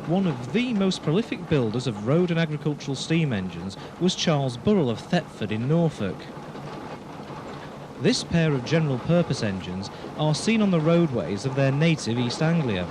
One of the most prolific builders of road and agricultural steam engines was Charles Burrell of Thetford in Norfolk. This pair of general-purpose engines are seen on the roadways of their native East Anglia.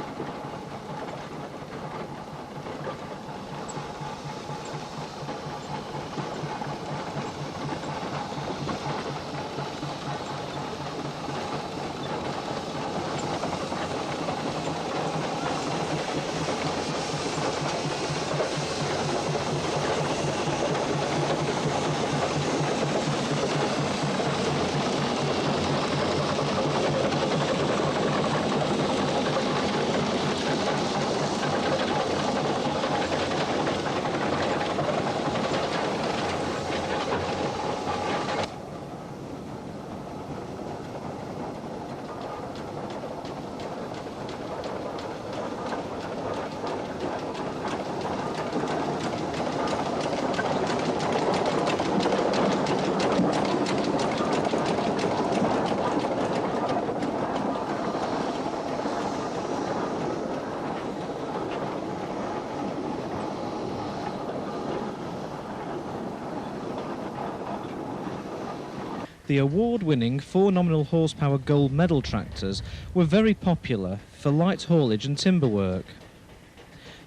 The award-winning 4 nominal horsepower gold medal tractors were very popular for light haulage and timber work.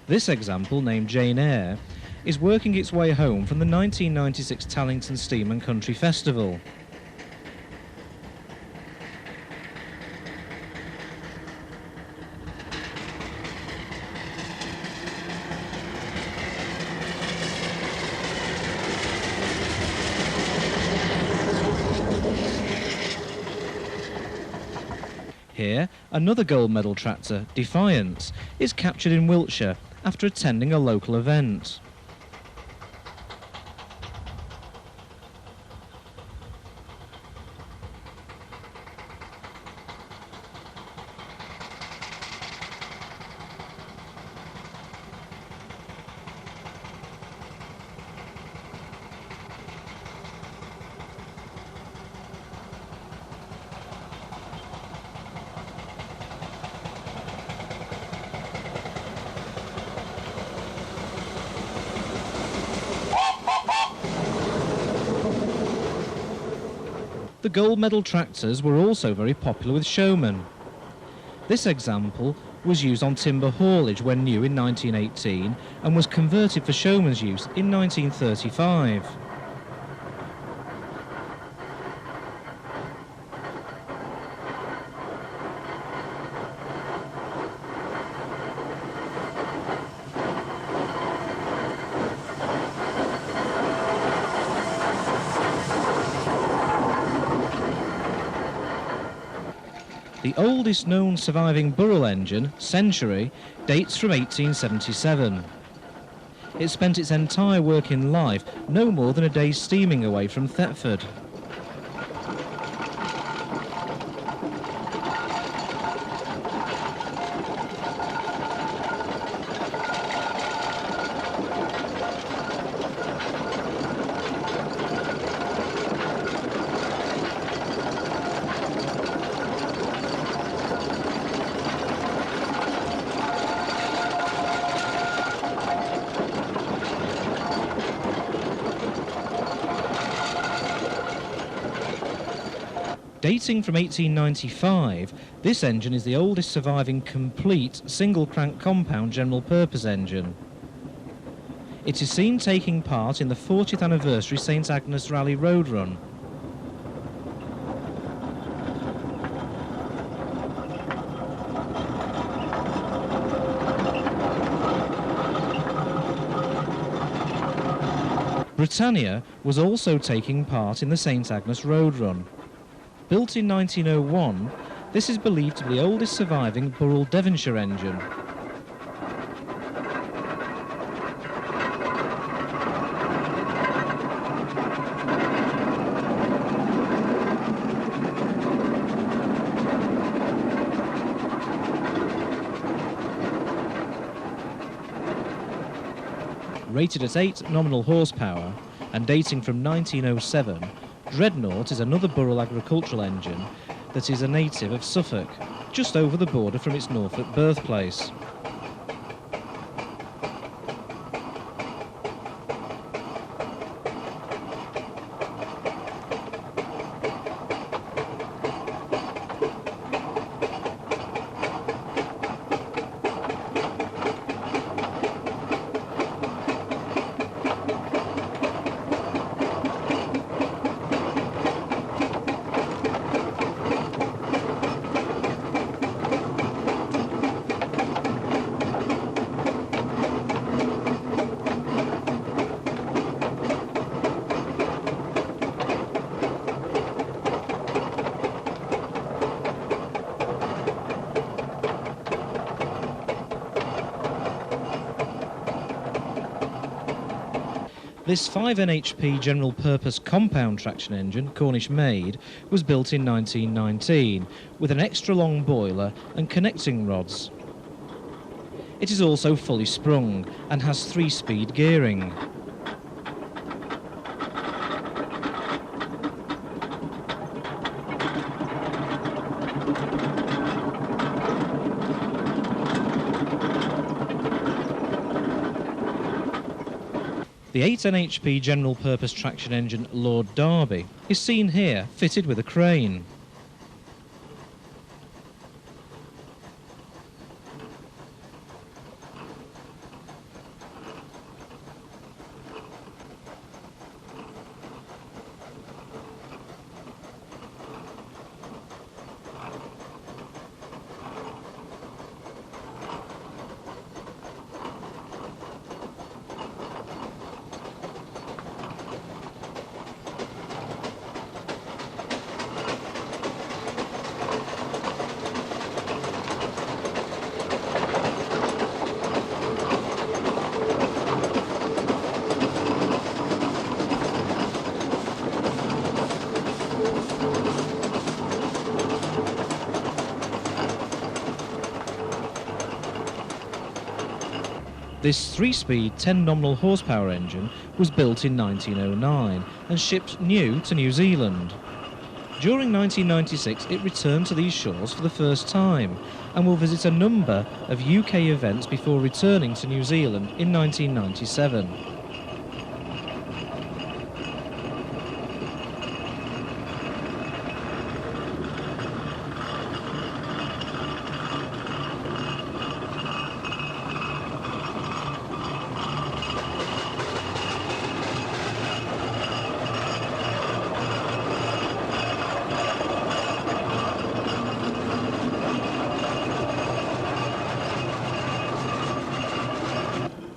This example, named Jane Eyre, is working its way home from the 1996 Tallington Steam and Country Festival. Here, another gold medal tractor, Defiance, is captured in Wiltshire after attending a local event. The gold medal tractors were also very popular with showmen. This example was used on timber haulage when new in 1918 and was converted for showman's use in 1935. The oldest known surviving Burrell engine, Century, dates from 1877. It spent its entire working life no more than a day's steaming away from Thetford. Dating from 1895, this engine is the oldest surviving complete single-crank compound general-purpose engine. It is seen taking part in the 40th anniversary St Agnes Rally Road Run. Britannia was also taking part in the St Agnes Road Run. Built in 1901, this is believed to be the oldest surviving Burrell Devonshire engine. Rated at 8 nominal horsepower and dating from 1907, Dreadnought is another Burrell agricultural engine that is a native of Suffolk, just over the border from its Norfolk birthplace. This 5 NHP general purpose compound traction engine, Cornish made, was built in 1919 with an extra long boiler and connecting rods. It is also fully sprung and has 3-speed gearing. The 8 NHP general purpose traction engine Lord Derby is seen here fitted with a crane. This 3-speed 10 nominal horsepower engine was built in 1909 and shipped new to New Zealand. During 1996 it returned to these shores for the first time and will visit a number of UK events before returning to New Zealand in 1997.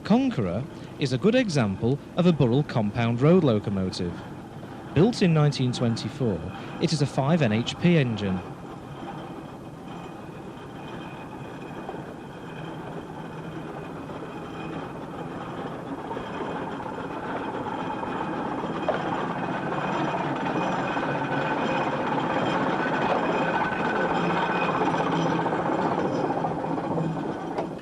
Conqueror is a good example of a Burrell compound road locomotive. Built in 1924, it is a 5 NHP engine.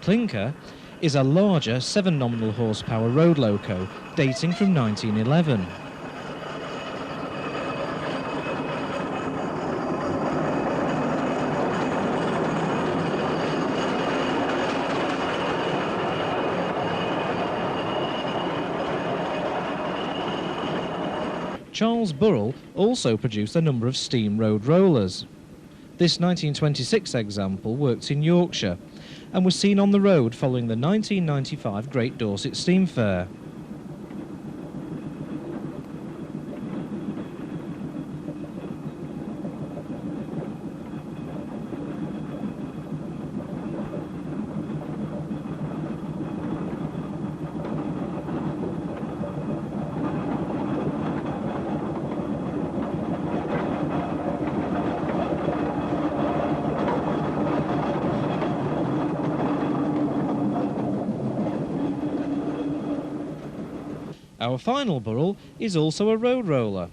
Clinker is a larger 7 nominal horsepower road loco dating from 1911. Charles Burrell also produced a number of steam road rollers. This 1926 example worked in Yorkshire and was seen on the road following the 1995 Great Dorset Steam Fair. Our final Burrell is also a road roller.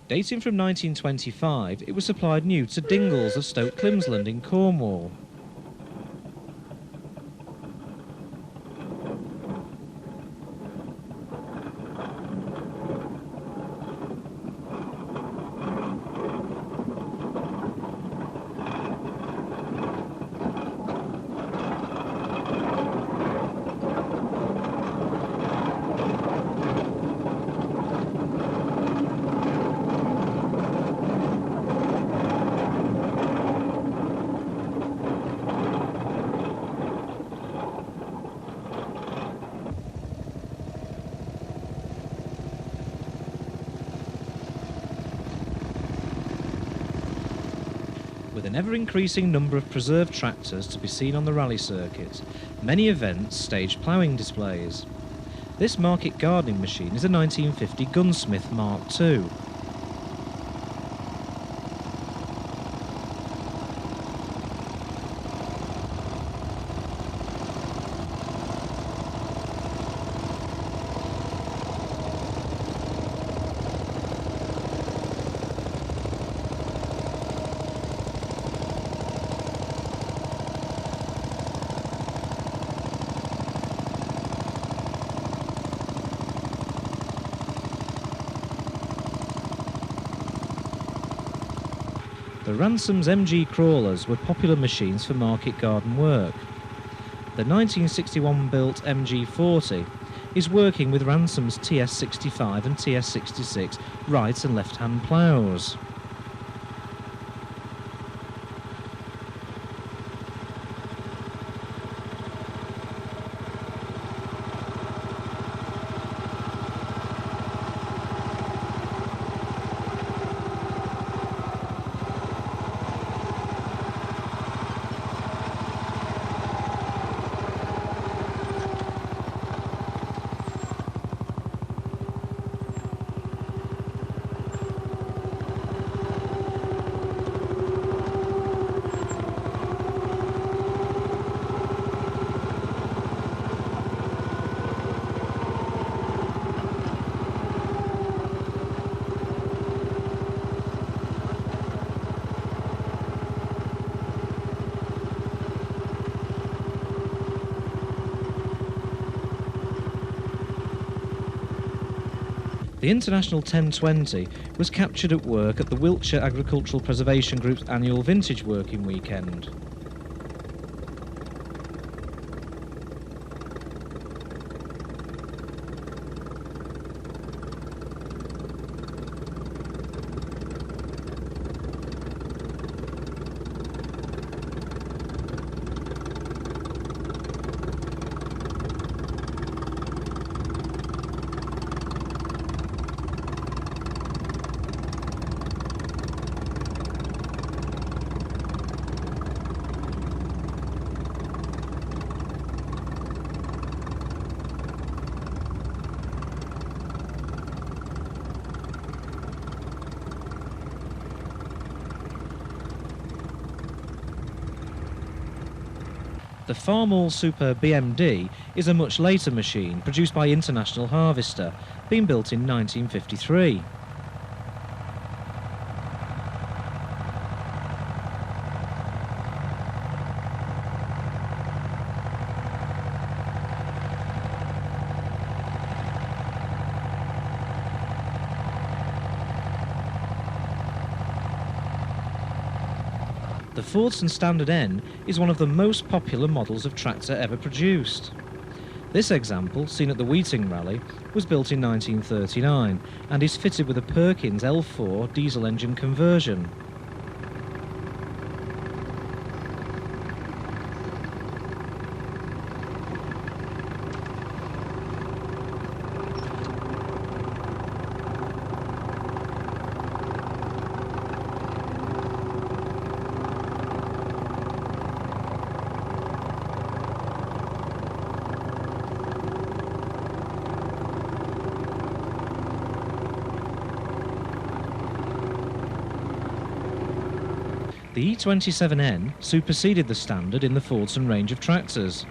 Dating from 1925, it was supplied new to Dingles of Stoke Climsland in Cornwall. With an ever-increasing number of preserved tractors to be seen on the rally circuit, many events stage ploughing displays. This market gardening machine is a 1950 Gunsmith Mark II. The Ransom's MG crawlers were popular machines for market garden work. The 1961 built MG40 is working with Ransom's TS65 and TS66 right and left hand ploughs. The International 1020 was captured at work at the Wiltshire Agricultural Preservation Group's annual vintage working weekend. The Farmall Super BMD is a much later machine produced by International Harvester, being built in 1953. The Fordson Standard N is one of the most popular models of tractor ever produced. This example, seen at the Weeting rally, was built in 1939 and is fitted with a Perkins L4 diesel engine conversion. The E27N superseded the Standard in the Fordson range of tractors.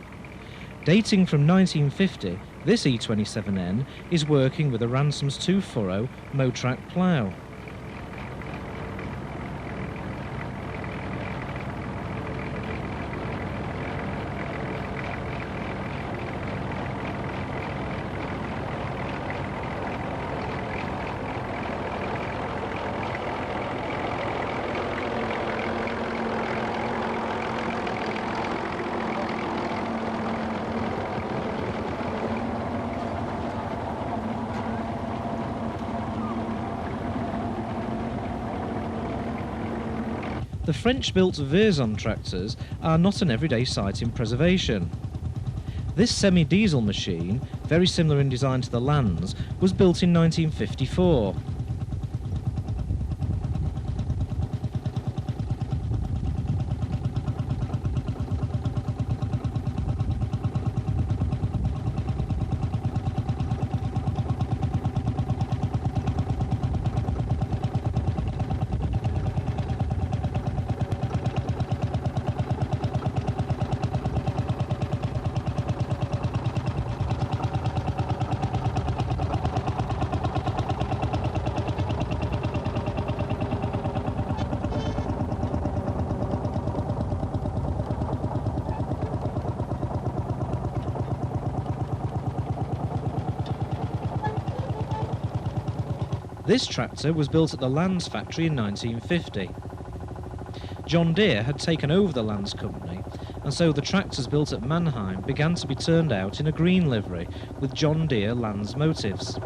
Dating from 1950, this E27N is working with a Ransom's 2-furrow Motrac plough. The French-built Verzon tractors are not an everyday sight in preservation. This semi-diesel machine, very similar in design to the Lands, was built in 1954. This tractor was built at the Lands factory in 1950. John Deere had taken over the Lands Company, and so the tractors built at Mannheim began to be turned out in a green livery with John Deere Lands motifs.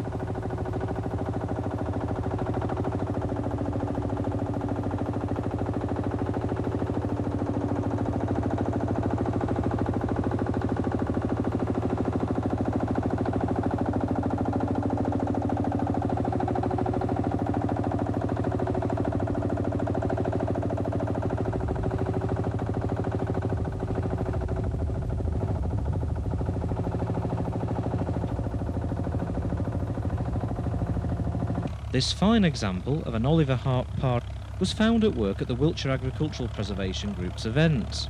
This fine example of an Oliver Hart part was found at work at the Wiltshire Agricultural Preservation Group's event.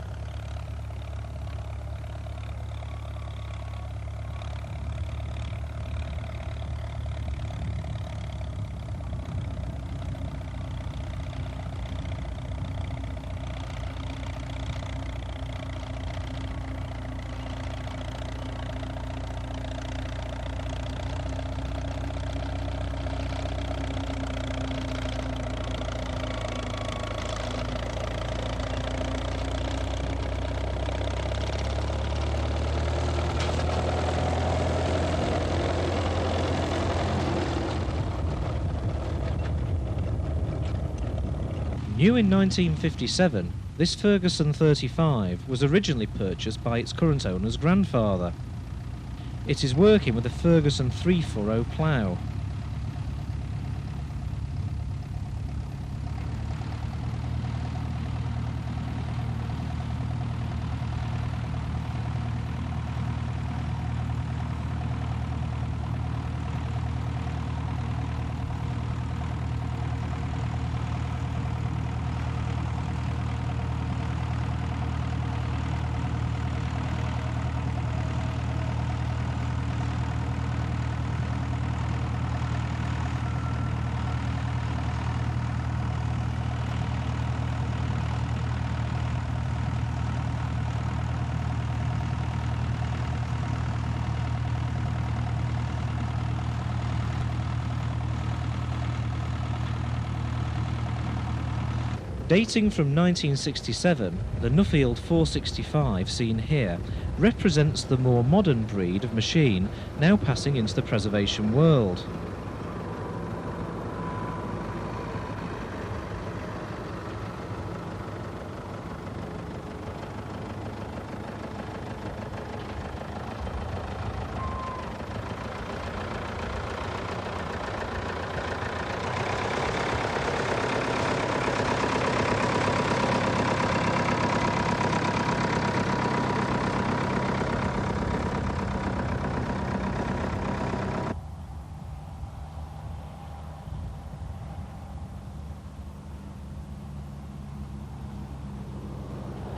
New in 1957, this Ferguson 35 was originally purchased by its current owner's grandfather. It is working with a Ferguson 3-furrow plough. Dating from 1967, the Nuffield 465 seen here represents the more modern breed of machine now passing into the preservation world.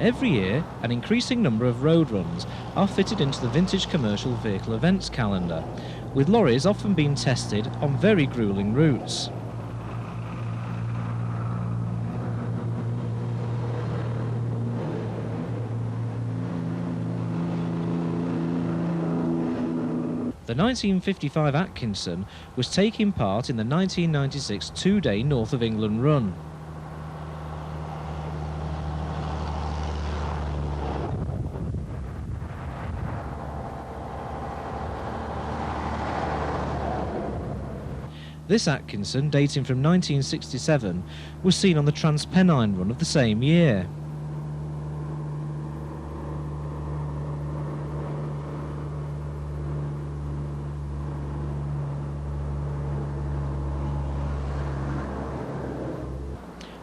Every year, an increasing number of road runs are fitted into the Vintage Commercial Vehicle Events calendar, with lorries often being tested on very gruelling routes. The 1955 Atkinson was taking part in the 1996 two-day North of England run. This Atkinson, dating from 1967, was seen on the Transpennine run of the same year.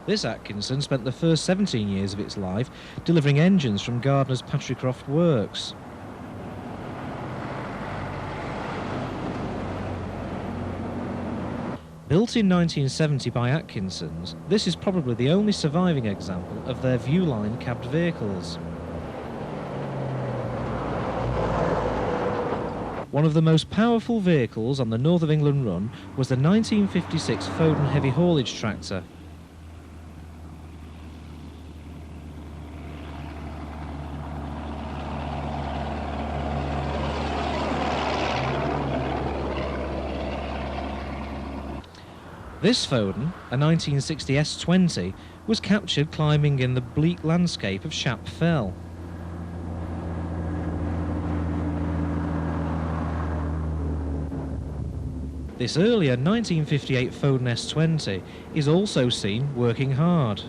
This Atkinson spent the first 17 years of its life delivering engines from Gardner's Patricroft works. Built in 1970 by Atkinsons, this is probably the only surviving example of their Viewline cabbed vehicles. One of the most powerful vehicles on the North of England run was the 1956 Foden heavy haulage tractor. This Foden, a 1960 S20, was captured climbing in the bleak landscape of Shap Fell. This earlier 1958 Foden S20 is also seen working hard.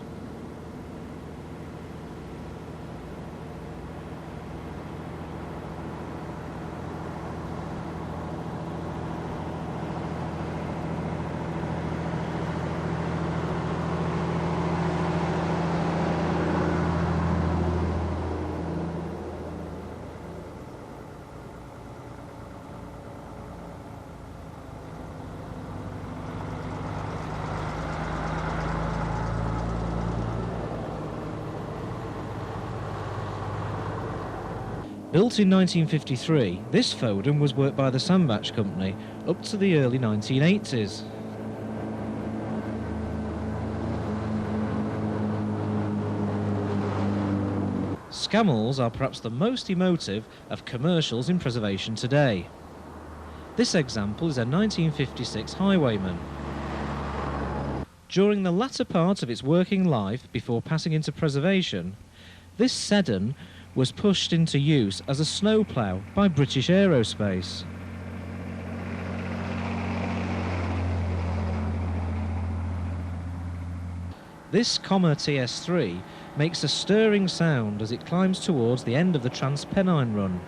Built in 1953, this Foden was worked by the Sandbach Company up to the early 1980s. Scammells are perhaps the most emotive of commercials in preservation today. This example is a 1956 Highwayman. During the latter part of its working life before passing into preservation, this sedan was pushed into use as a snowplough by British Aerospace. This Comma TS3 makes a stirring sound as it climbs towards the end of the Transpennine Run.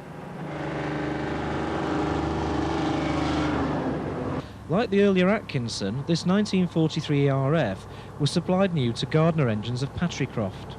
Like the earlier Atkinson, this 1943 ERF was supplied new to Gardner engines of Patricroft.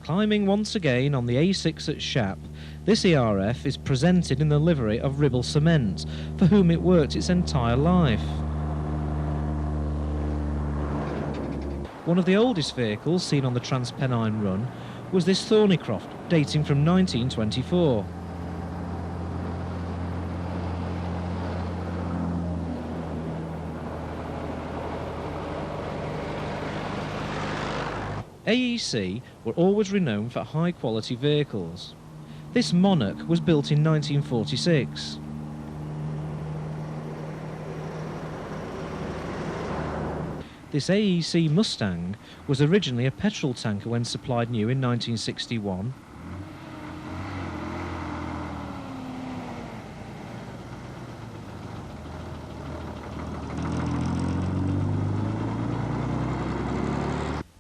Climbing once again on the A6 at Shap, this ERF is presented in the livery of Ribble Cement, for whom it worked its entire life. One of the oldest vehicles seen on the Transpennine Run was this Thornycroft, dating from 1924. AEC were always renowned for high-quality vehicles. This Monarch was built in 1946. This AEC Mustang was originally a petrol tanker when supplied new in 1961.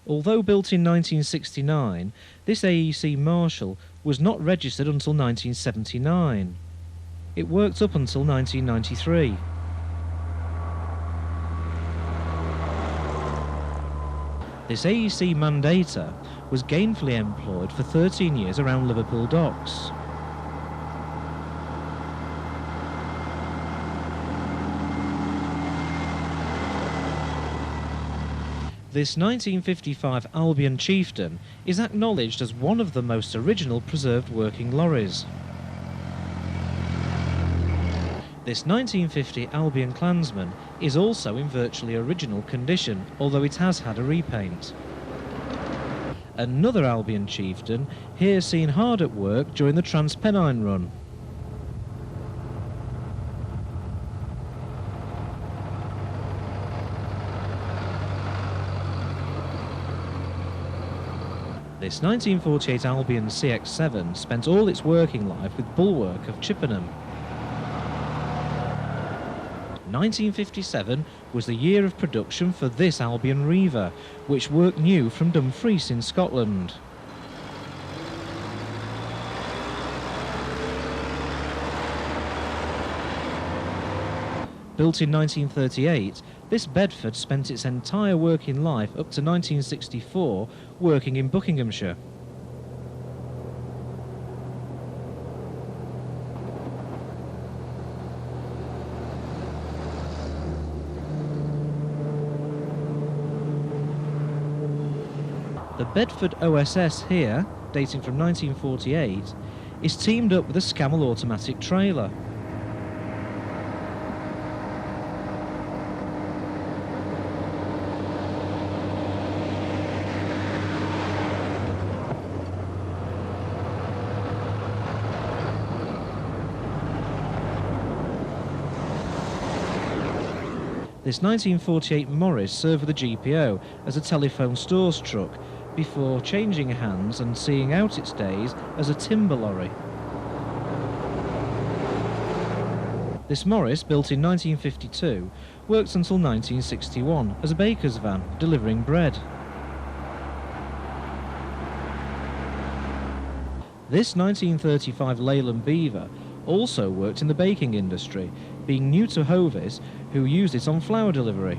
Although built in 1969, this AEC Marshall was not registered until 1979. It worked up until 1993. This AEC Mandator was gainfully employed for 13 years around Liverpool docks. This 1955 Albion Chieftain is acknowledged as one of the most original preserved working lorries. This 1950 Albion Clansman is also in virtually original condition, although it has had a repaint. Another Albion Chieftain, here seen hard at work during the Transpennine Run. This 1948 Albion CX-7 spent all its working life with Bulwark of Chippenham. 1957 was the year of production for this Albion Reaver, which worked new from Dumfries in Scotland. Built in 1938, this Bedford spent its entire working life up to 1964 working in Buckinghamshire. The Bedford OSS here, dating from 1948, is teamed up with a Scammell automatic trailer. This 1948 Morris served with the GPO as a telephone stores truck before changing hands and seeing out its days as a timber lorry. This Morris, built in 1952, worked until 1961 as a baker's van, delivering bread. This 1935 Leyland Beaver also worked in the baking industry, being new to Hovis, who used it on flour delivery.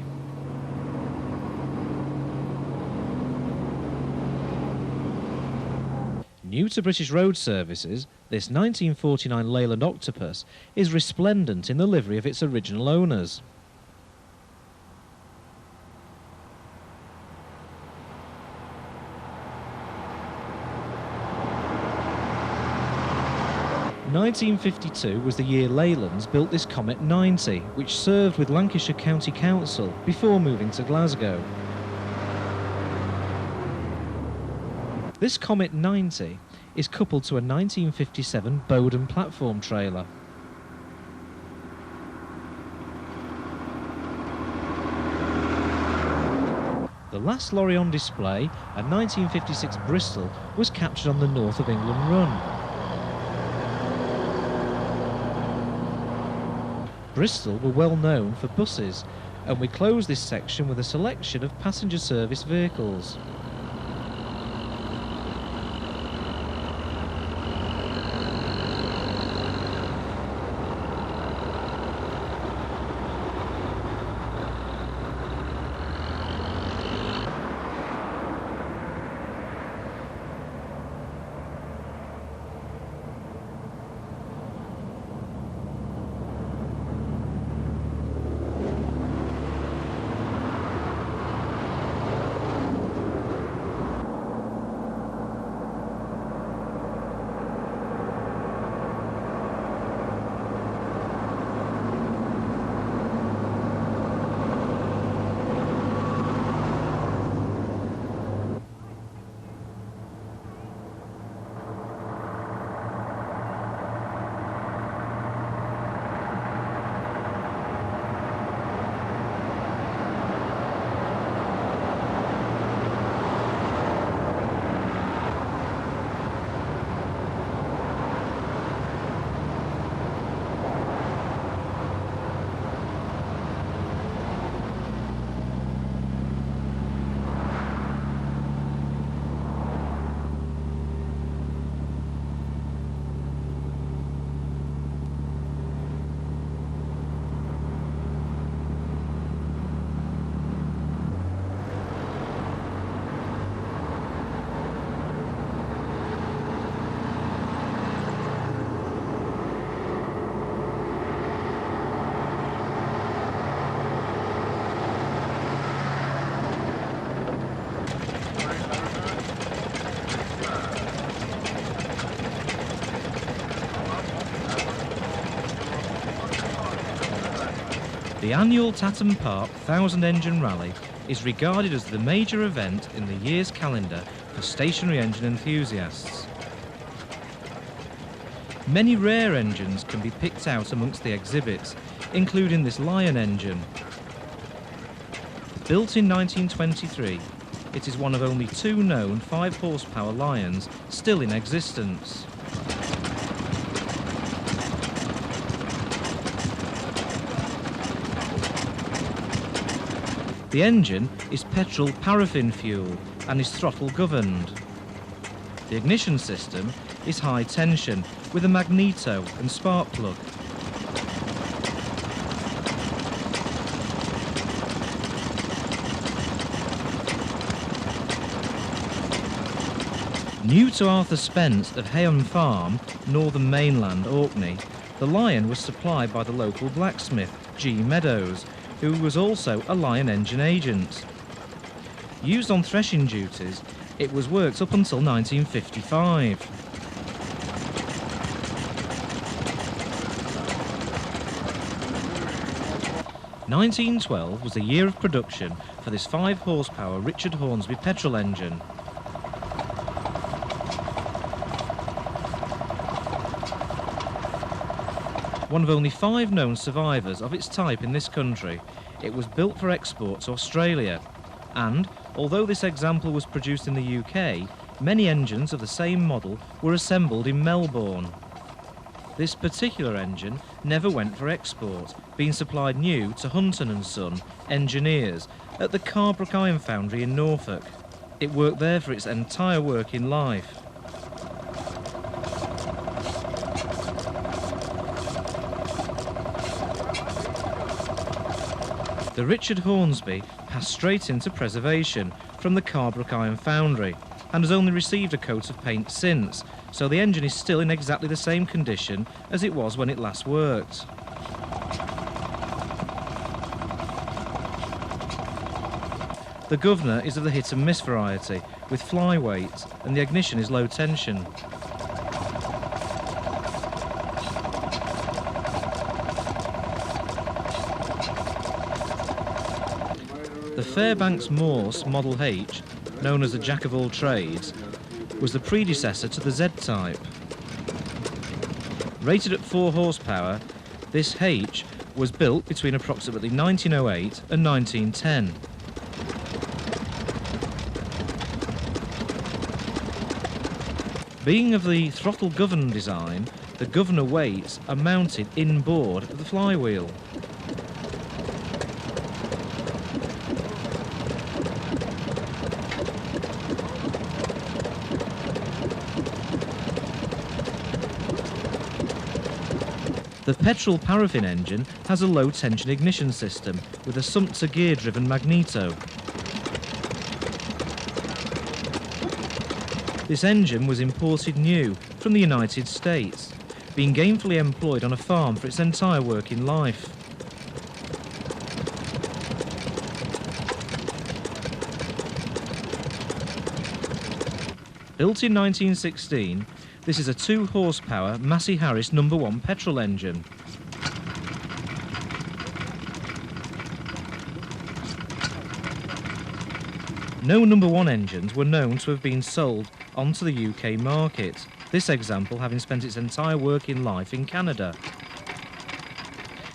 New to British road services, this 1949 Leyland Octopus is resplendent in the livery of its original owners. (1952) was the year Leyland's built this Comet 90, which served with Lancashire County Council before moving to Glasgow. This Comet 90 is coupled to a 1957 Bowden platform trailer. The last lorry on display, a 1956 Bristol, was captured on the North of England run. Bristol were well known for buses, and we close this section with a selection of passenger service vehicles. The annual Tatton Park 1000 Engine Rally is regarded as the major event in the year's calendar for stationary engine enthusiasts. Many rare engines can be picked out amongst the exhibits, including this Lion engine. Built in 1923, it is one of only two known 5 horsepower Lions still in existence. The engine is petrol paraffin fuel and is throttle governed. The ignition system is high tension with a magneto and spark plug. New to Arthur Spence of Hayham Farm, Northern Mainland, Orkney, the Lion was supplied by the local blacksmith, G. Meadows, who was also a Lion engine agent. Used on threshing duties, it was worked up until 1955. (1912) was the year of production for this 5 horsepower Richard Hornsby petrol engine. One of only 5 known survivors of its type in this country, it was built for export to Australia, and although this example was produced in the UK, many engines of the same model were assembled in Melbourne. This particular engine never went for export, being supplied new to Hunton and Son engineers at the Carbrook Iron Foundry in Norfolk. It worked there for its entire working life. The Richard Hornsby passed straight into preservation from the Carbrook Iron Foundry and has only received a coat of paint since, so the engine is still in exactly the same condition as it was when it last worked. The governor is of the hit and miss variety, with flyweight, and the ignition is low tension. The Fairbanks Morse Model H, known as the Jack of all trades, was the predecessor to the Z-type. Rated at 4 horsepower, this H was built between approximately 1908 and 1910. Being of the throttle governed design, the governor weights are mounted inboard of the flywheel. The petrol paraffin engine has a low tension ignition system with a Sumpter gear driven magneto. This engine was imported new from the United States, being gainfully employed on a farm for its entire working life. Built in 1916, this is a 2 horsepower Massey Harris No. 1 petrol engine. No No. 1 engines were known to have been sold onto the UK market, this example having spent its entire working life in Canada.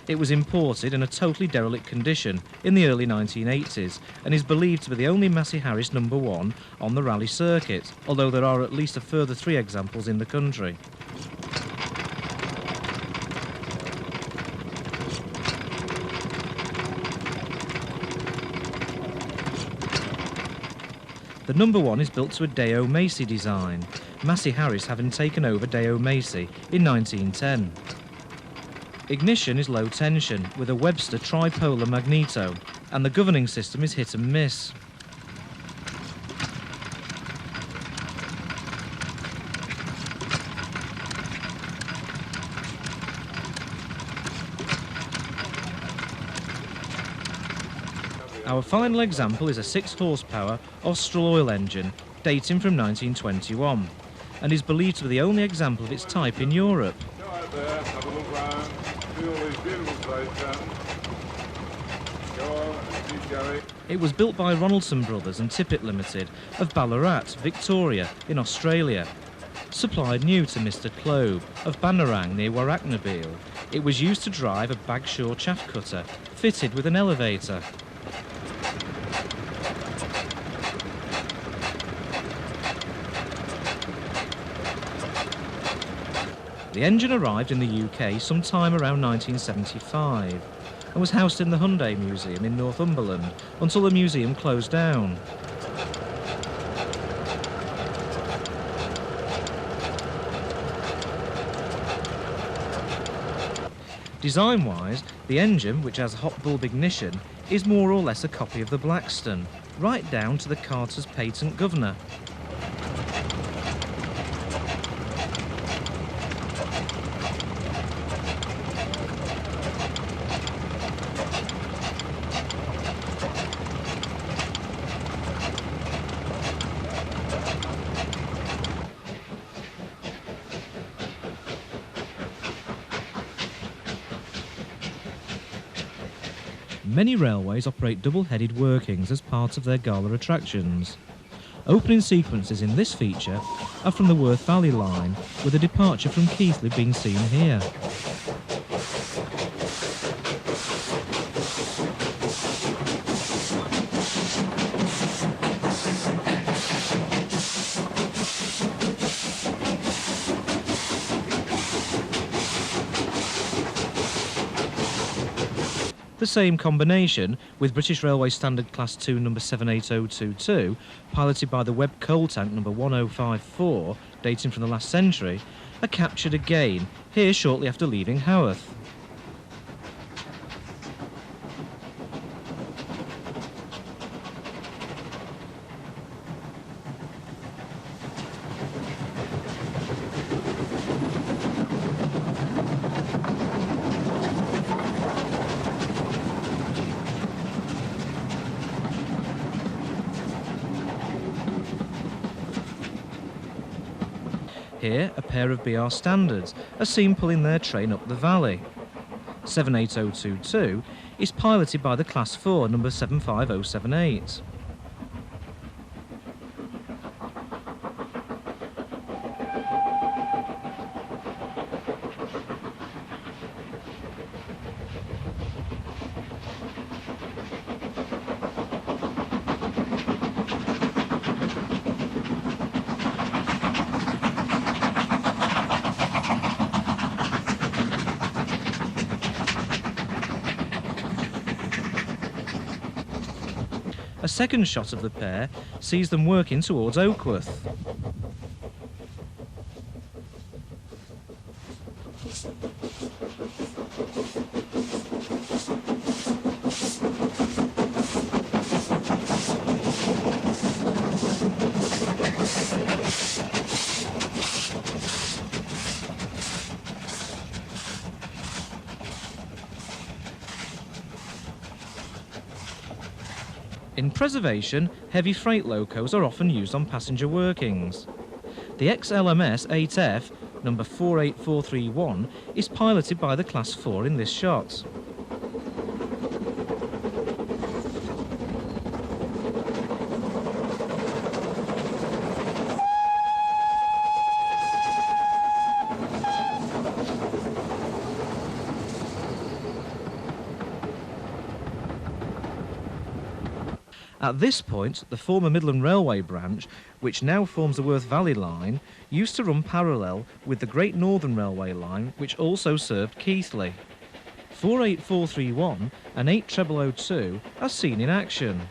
It was imported in a totally derelict condition in the early 1980s and is believed to be the only Massey Harris No. 1 on the rally circuit, although there are at least a further 3 examples in the country. The No. 1 is built to a Deo Macy design, Massey Harris having taken over Deo Macy in 1910. Ignition is low tension with a Webster tripolar magneto, and the governing system is hit and miss. Our final example is a 6 horsepower Austral oil engine dating from 1921 and is believed to be the only example of its type in Europe. It was built by Ronaldson Brothers and Tippett Limited of Ballarat, Victoria in Australia. Supplied new to Mr. Klobe of Bannerang near Warracknabeal, it was used to drive a Bagshaw chaff cutter fitted with an elevator. The engine arrived in the UK sometime around 1975 and was housed in the Hyundai Museum in Northumberland until the museum closed down. Design-wise, the engine, which has hot bulb ignition, is more or less a copy of the Blackstone, right down to the Carter's patent governor. Many railways operate double-headed workings as part of their gala attractions. Opening sequences in this feature are from the Worth Valley line, with a departure from Keighley being seen here. The same combination, with British Railway Standard Class 2 number 78022, piloted by the Webb coal tank number 1054, dating from the last century, are captured again, here shortly after leaving Haworth. Here, a pair of BR standards are seen pulling their train up the valley. 78022 is piloted by the Class 4 number 75078. A second shot of the pair sees them working towards Oakworth. In preservation, heavy freight locos are often used on passenger workings. The ex-LMS 8F, number 48431, is piloted by the Class 4 in this shot. At this point, the former Midland Railway branch, which now forms the Worth Valley line, used to run parallel with the Great Northern Railway line, which also served Keighley. 48431 and 8002 are seen in action.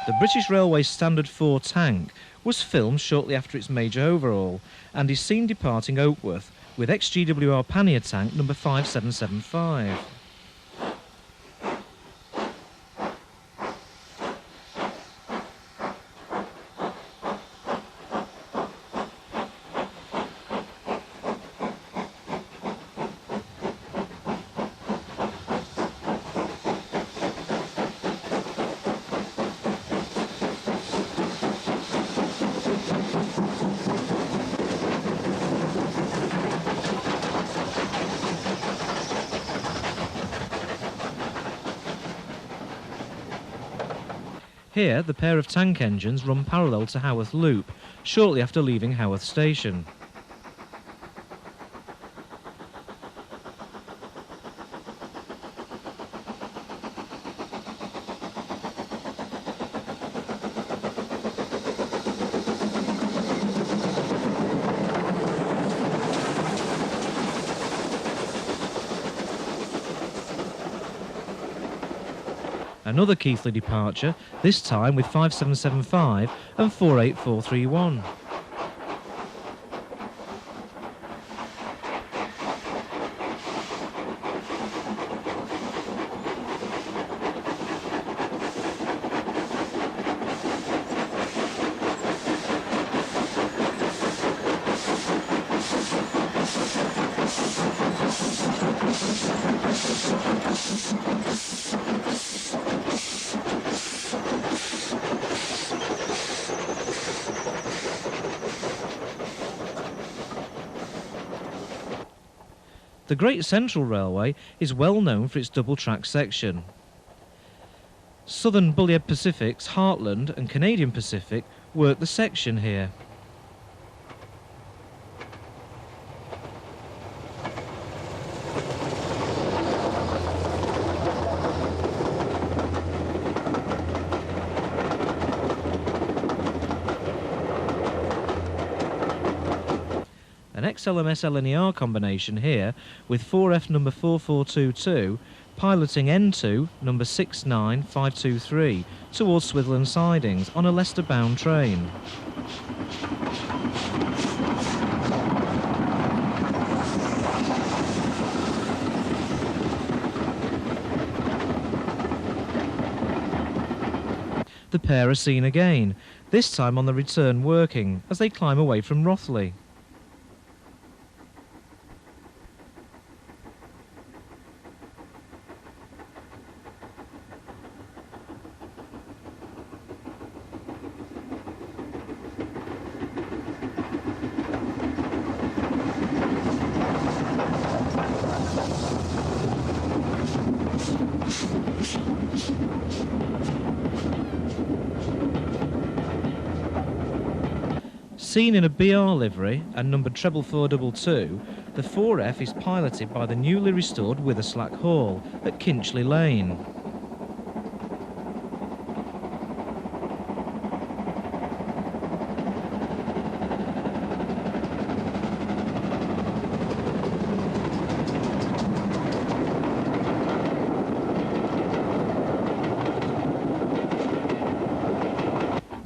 The British Railway's Standard 4 tank was filmed shortly after its major overhaul and is seen departing Oakworth with ex-GWR pannier tank number 5775. Here, the pair of tank engines run parallel to Haworth Loop, shortly after leaving Haworth Station. Another Keighley departure, this time with 5775 and 48431. The Great Central Railway is well known for its double-track section. Southern Bulliard Pacific's Heartland and Canadian Pacific work the section here. XLMS LNER combination here with 4F number 4422 piloting N2 number 69523 towards Switherland sidings on a Leicester-bound train. The pair are seen again, this time on the return working, as they climb away from Rothley. Seen in a BR livery and numbered treble 422, the 4F is piloted by the newly restored Witherslack Hall at Kinchley Lane.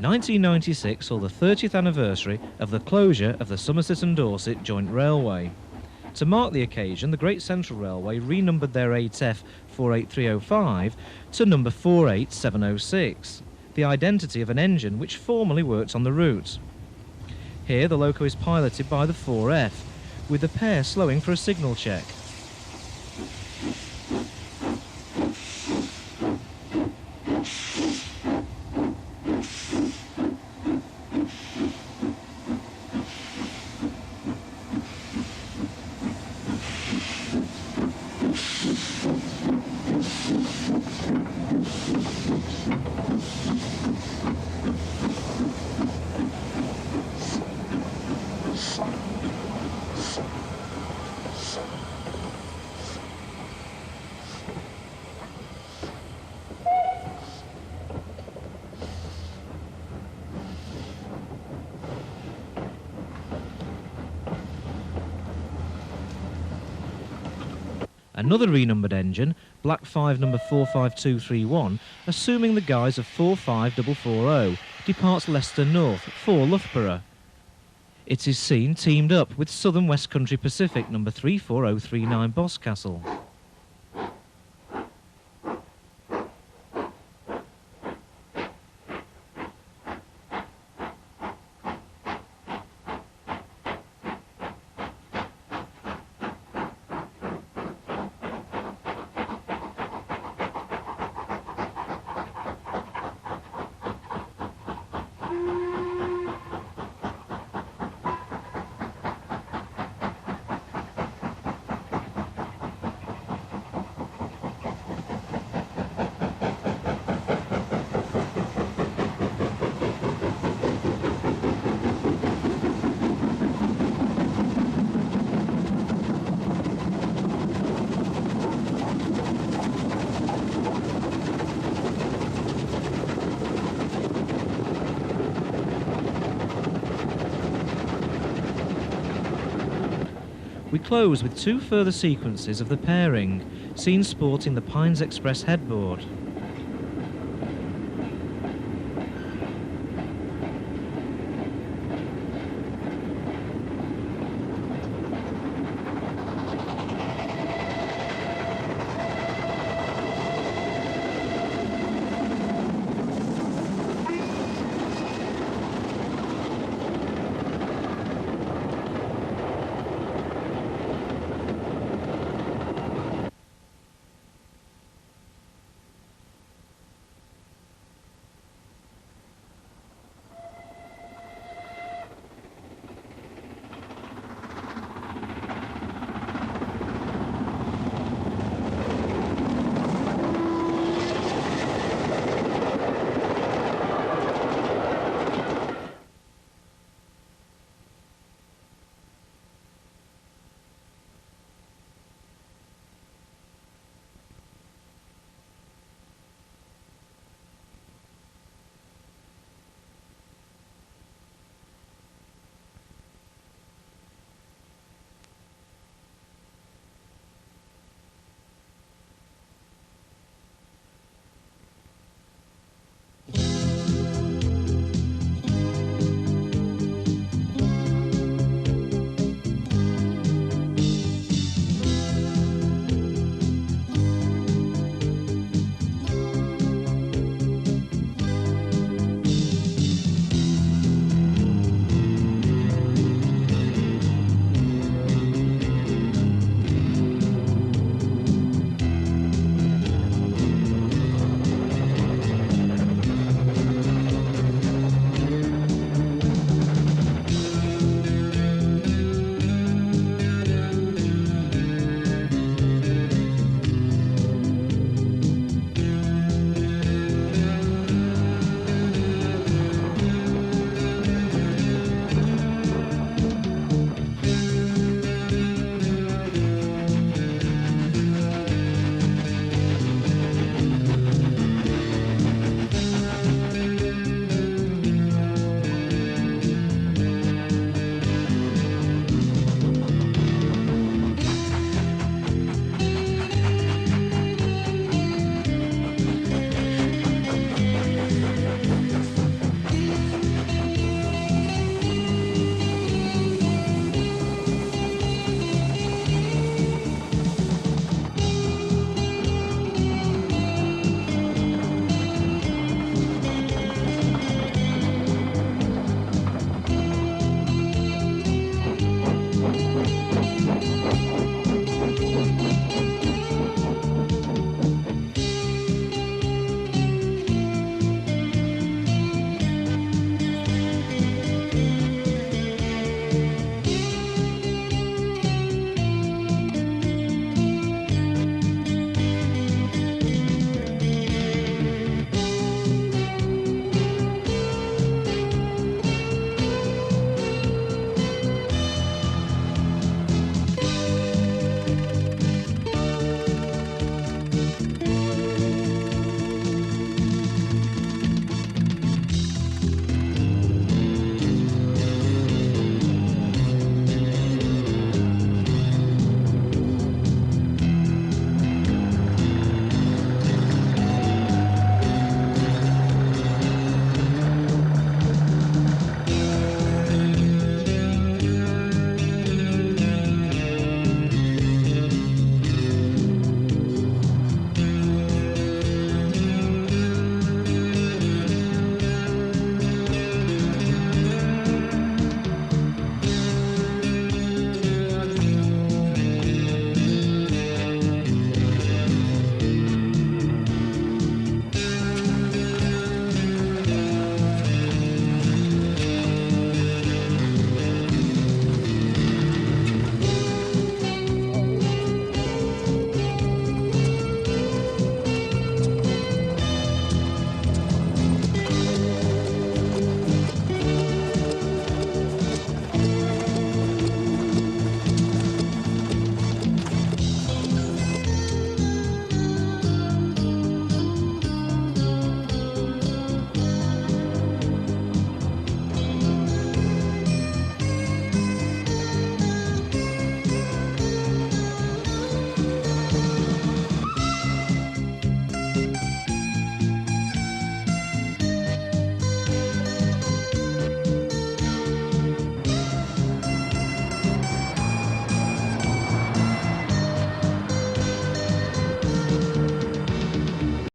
(1996) saw the 30th anniversary of the closure of the Somerset and Dorset Joint Railway. To mark the occasion, the Great Central Railway renumbered their 8F 48305 to number 48706, the identity of an engine which formerly worked on the route. Here the loco is piloted by the 4F, with the pair slowing for a signal check. Another renumbered engine, Black 5 number 45231, assuming the guise of 45440, departs Leicester North for Loughborough. It is seen teamed up with Southern West Country Pacific number 34039 Boscastle. We close with two further sequences of the pairing, seen sporting the Pines Express headboard.